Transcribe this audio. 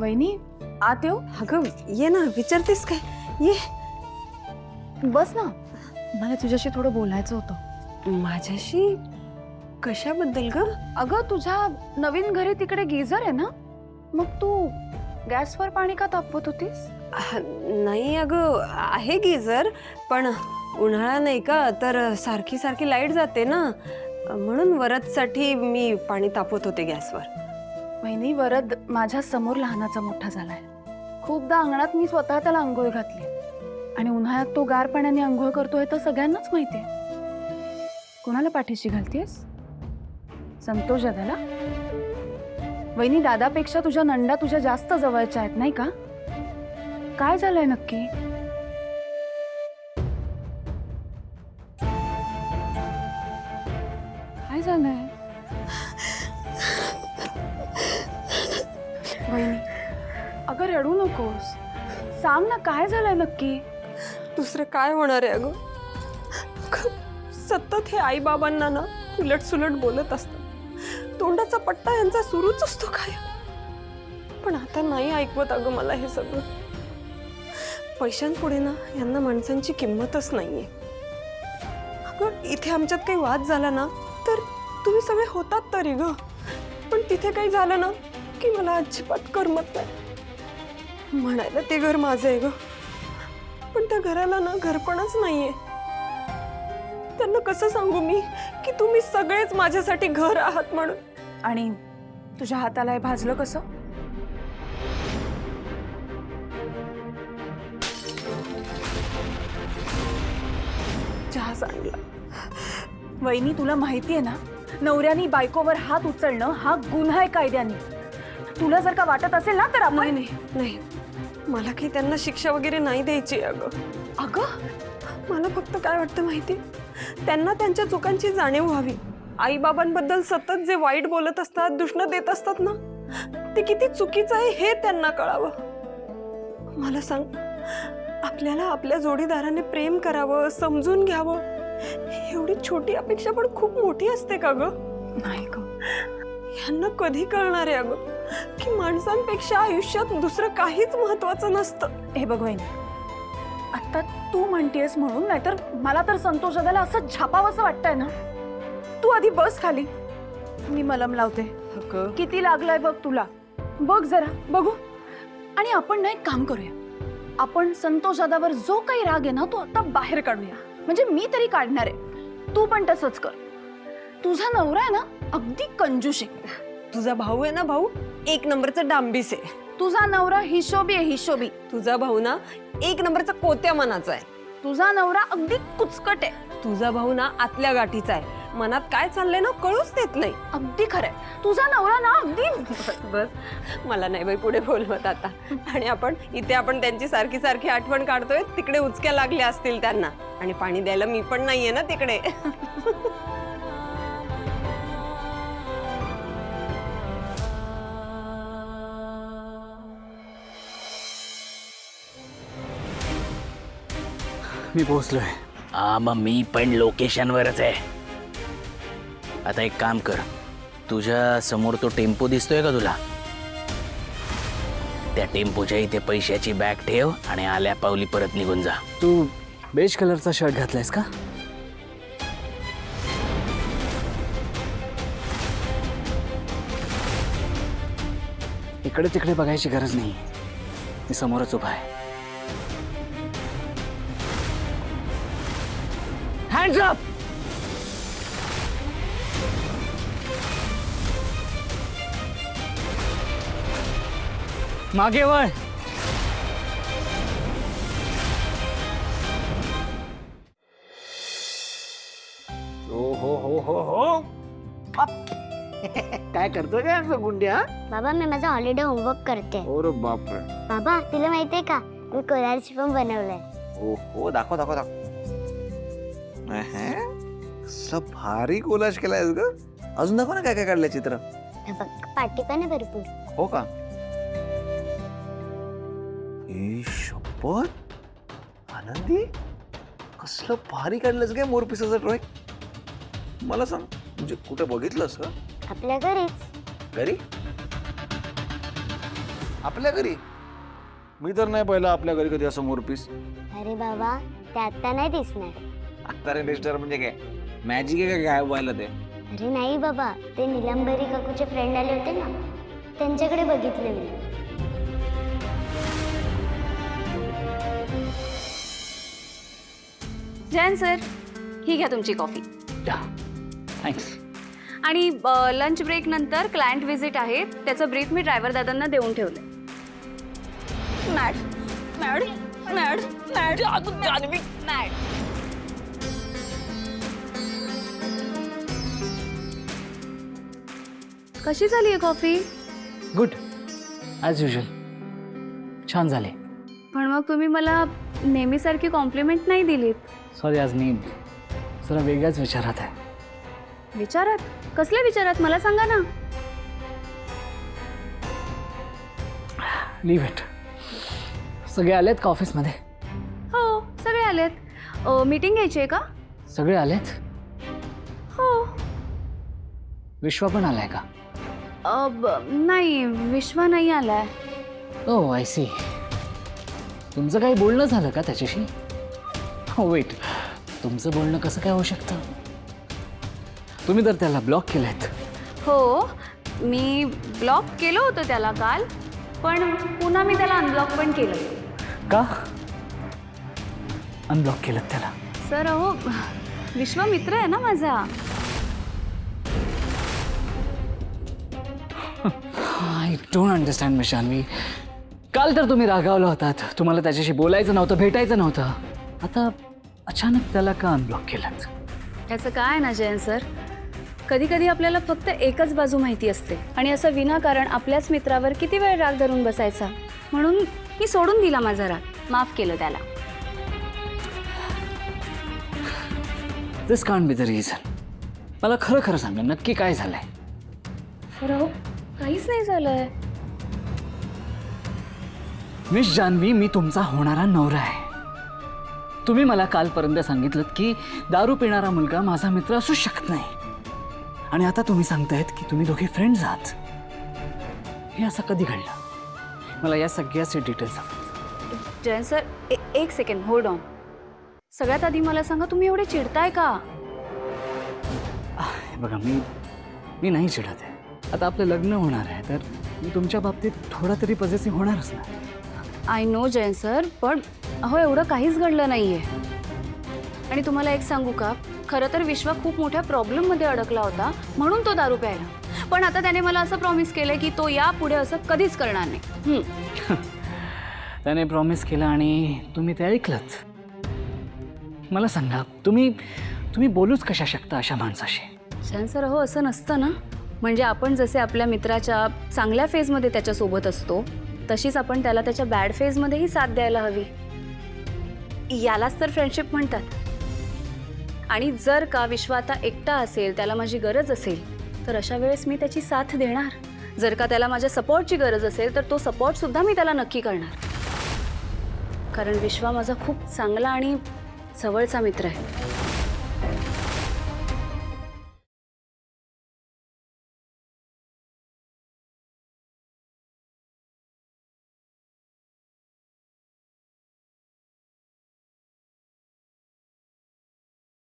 वहिनी आत येऊ? अगं ये ना, विचारतेस काय? ये बस ना, मला तुझ्याशी थोडं बोलायचं होतं. माझ्याशी. कशाबद्दल ग? अगं तुझ्या नवीन घरी तिकडे गिझर आहे ना, मग तू गॅसवर पाणी का तापवत होतीस? नाही अगं, आहे गिझर, पण उन्हाळा नाही का, तर सारखी सारखी लाईट जाते ना, म्हणून वरदसाठी मी पाणी तापवत होते गॅसवर. वहिनी वरद माझ्या समोर लहानाचा मोठा झालाय. खूपदा अंगणात मी स्वतः त्याला आंघोळ घातली आणि उन्हाळ्यात तो गार पाण्याने आंघोळ करतोय तर सगळ्यांनाच माहितीये. कुणाला पाठीशी घालतेस? संतोष दादाला? वहिनी दादापेक्षा तुझ्या नंदा तुझ्या जास्त जवळच्या आहेत नाही का? काय झालंय नक्की? काय झालंय वहिनी? अगं रडू नकोस, सांग ना काय झालंय नक्की? दुसरं काय होणार आहे अगं? सतत हे आई बाबांना ना उलट सुलट बोलत असतात. तोंडाचा पट्टा यांचा सुरूच असतो काय. पण आता नाही ऐकवत अगं मला हे सगळं. पैशांपुढे ना यांना माणसांची किंमतच नाहीये. अगं इथे आमच्यात काही वाद झाला ना तर तुम्ही सगळे होतात तरी ग, पण तिथे काही झालं ना की मला अजिबात करमत नाही. म्हणायला ते घर माझं आहे ग, पण त्या घराला ना घरपणच नाहीये. त्यांना कसं सांगू मी की तुम्ही सगळेच माझ्यासाठी घर आहात म्हणून? आणि तुझ्या हाताला हे भाजलं कसं? चहा सांडला. वहिनी तुला माहितीये ना, नवऱ्यानी बायकोवर हात उचलणं हा गुन्हा आहे कायद्याने. तुला जर का वाटत असेल ना तर आपण नाही, मला काही त्यांना शिक्षा वगैरे नाही द्यायची अगं. अगं मला फक्त काय वाटतं माहिती, त्यांना त्यांच्या चुकांची जाणीव व्हावी. आई बाबांबद्दल सतत जे वाईट बोलत असतात, दूषण देत असतात ना, ते किती चुकीचं आहे हे त्यांना कळावं. मला सांग, आपल्याला आपल्या जोडीदाराने प्रेम करावं, समजून घ्यावं, एवढी छोटी अपेक्षा पण खूप मोठी असते का ग? नाही ग, यांना कधी कळणार आहे अगं की माणसांपेक्षा आयुष्यात दुसरं काहीच महत्वाचं नसतं. हे बघ वहिनी, आता तू म्हणतेस म्हणून, नाहीतर मला तर संतोष दादाला असं छापावंसं वाटतंय ना. तू आधी बस खाली, मी मलम लावते. किती लागलाय बघ तुला, बघ जरा बघू. आणि आपण ना एक काम करूया, आपण संतोष दादावर जो काही राग आहे ना तो आता बाहेर काढूया. म्हणजे मी तरी काढणार आहे, तू पण तसंच कर. तुझा नवरा आहे ना अगदी कंजूस आहे. तुझा भाऊ आहे ना, भाऊ एक नंबरचा डांबीस आहे. तुझा नवरा हिशोबी आहे, हिशोबी. तुझा भाऊ ना एक नंबरचा कोत्या मनाचा आहे. तुझा नवरा अगदी कुचकट आहे. तुझा भाऊ ना आतल्या गाठीचा आहे, मनात काय चाललंय ना कळूच देत नाही. अगदी खरंय, तुझा नवरा ना अगदी. बस, मला नाही बाई पुढे बोलवत आता. आणि आपण त्यांची सारखी सारखी आठवण काढतोय, तिकडे उचक्या लागल्या असतील त्यांना. आणि पाणी द्यायला मी पण नाहीये ना तिकडे. मी पोहोचलोय. मग मी पण लोकेशनवरच आहे. आता एक काम कर, तुझ्या समोर तो टेम्पो दिसतोय का तुला? त्या टेम्पोच्या इथे पैशाची बॅग ठेव आणि आल्या पावली परत निघून जा. तू बेज कलरचा शर्ट घातलायस का? इकडे तिकडे बघायची गरज नाही, मी समोरच उभा आहे. Hands up! मागे वळ. हो. काय करतो काय असं गुंड्या? बाबा मी माझा हॉलिडे होमवर्क करते. अरे बापरे. बाबा तुला माहितीये का, मी कोलारची पण बनवलंय. हो दाखव दाखव दाखव. कसं भारी कोलाज केलायस ग. अजून दाखव ना काय काय काढलंय चित्र. हे बघ, पाटी पण आहे भरपूर. हो का? ए शपथ, आनंदी कसलं भारी काढलंस काय मोरपिसाचं ड्रॉइंग. मला सांग, म्हणजे कुठे बघितलंस का? आपल्या घरीच. घरी? आपल्या घरी? मी तर नाही पाहिलं आपल्या घरी कधी असं मोरपीस. अरे बाबा ते आता नाही दिसणार. आता रे मिस्टर म्हणजे काय मॅजिक आहे का काय व्हायला ते? अरे नाही बाबा, ते निलंबरी काकूचे फ्रेंड आले होते ना, त्यांच्याकडे बघितले मी. जयंत सर, ही घ्या तुमची कॉफी. थँक्स. आणि लंच ब्रेक नंतर क्लायंट व्हिजिट आहे, त्याचं ब्रीफ मी ड्रायव्हर दादांना देऊन ठेवलंय. मॅड मॅड मॅड मॅड जान्हवी मॅड. कशी झाली आहे कॉफी? Good as usual. छान झाले. पण मग तुम्ही मला नेहमीसारखी कॉम्प्लिमेंट नाही दिलीत. सॉरी, आज मी जरा वेगळ्याच विचारात आहे. विचारात? कसल्या विचारात मला सांगा ना. Leave it. सगळे आलेत का ऑफिसमध्ये? हो, सगळे आलेत. मीटिंग घ्यायची आहे का? सगळे आलेत? हो. विश्वा पण आलाय का? नाही, विश्वा नाही आलाय. ओ आय सी. तुमचं काही बोलणं झालं का त्याच्याशी? हो वेट, तुमचं बोलणं कसं काय होऊ शकतं? तुम्ही तर त्याला ब्लॉक केलंत. हो, मी ब्लॉक केलं होतं त्याला काल, पण पुन्हा मी त्याला अनब्लॉक पण केलं. का अनब्लॉक केलं त्याला? सर अहो, विश्वा मित्र आहे ना माझा. I don't understand miss Janhavi. काल तर तुम्ही रागावला होतात, तुम्हाला त्याच्याशी बोलायचं नव्हतं, भेटायचं नव्हतं. आता अचानक त्याला का अनब्लॉक केलं? त्याचं काय ना जयंत सर, कधी कधी आपल्याला फक्त एकच बाजू माहिती असते आणि असं विनाकारण आपल्याच मित्रावर किती वेळ राग धरून बसायचा. म्हणून मी सोडून दिला माझा राग, माफ केलं त्याला. दिस कांट बी द रिझन. मला खरं खरं सांगा, नक्की काय झालंय? सर अहो, काहीच नाही झालंय. मिस जान्हवी, मी तुमचा होणारा नवरा आहे. तुम्ही मला कालपर्यंत सांगितलं की दारू पिणारा मुलगा माझा मित्र असू शकत नाही, आणि आता तुम्ही सांगतायत की तुम्ही दोघे फ्रेंड्स आहात. हे असं कधी घडलं? मला या सगळ्याचे डिटेल्स हवेत. जयंत सर, एक सेकंड, होल्ड ऑन. सगळ्यात आधी मला सांगा, तुम्ही एवढे चिडताय का? बघा, मी नाही चिडत आहे. आता आपलं लग्न होणार आहे, तर मी तुमच्या बाबतीत थोडा तरी पॉझिटिव्ह होणारच ना. आय नो जयंत सर, पण अहो एवढं काहीच घडलं नाही आहे. आणि तुम्हाला एक सांगू का, खरं तर विश्वा खूप मोठ्या प्रॉब्लेममध्ये अडकला होता, म्हणून तो दारू प्यायला. पण आता त्याने मला असं प्रॉमिस केलं की तो यापुढे असं कधीच करणार नाही. त्याने प्रॉमिस केलं आणि तुम्ही ते ऐकलंच. मला सांगा, तुम्ही बोलूच कशा शकता अशा माणसाशी? जयंत सर, अहो असं नसतं ना. म्हणजे आपण जसे आपल्या मित्राच्या चांगल्या फेजमध्ये त्याच्यासोबत असतो, तशीच आपण त्याला त्याच्या बॅड फेजमध्येही साथ द्यायला हवी. यालाच तर फ्रेंडशिप म्हणतात. आणि जर का विश्वा आता एकटा असेल, त्याला माझी गरज असेल, तर अशा वेळेस मी त्याची साथ देणार. जर का त्याला माझ्या सपोर्टची गरज असेल, तर तो सपोर्टसुद्धा मी त्याला नक्की करणार. कारण विश्वा माझा खूप चांगला आणि जवळचा मित्र आहे.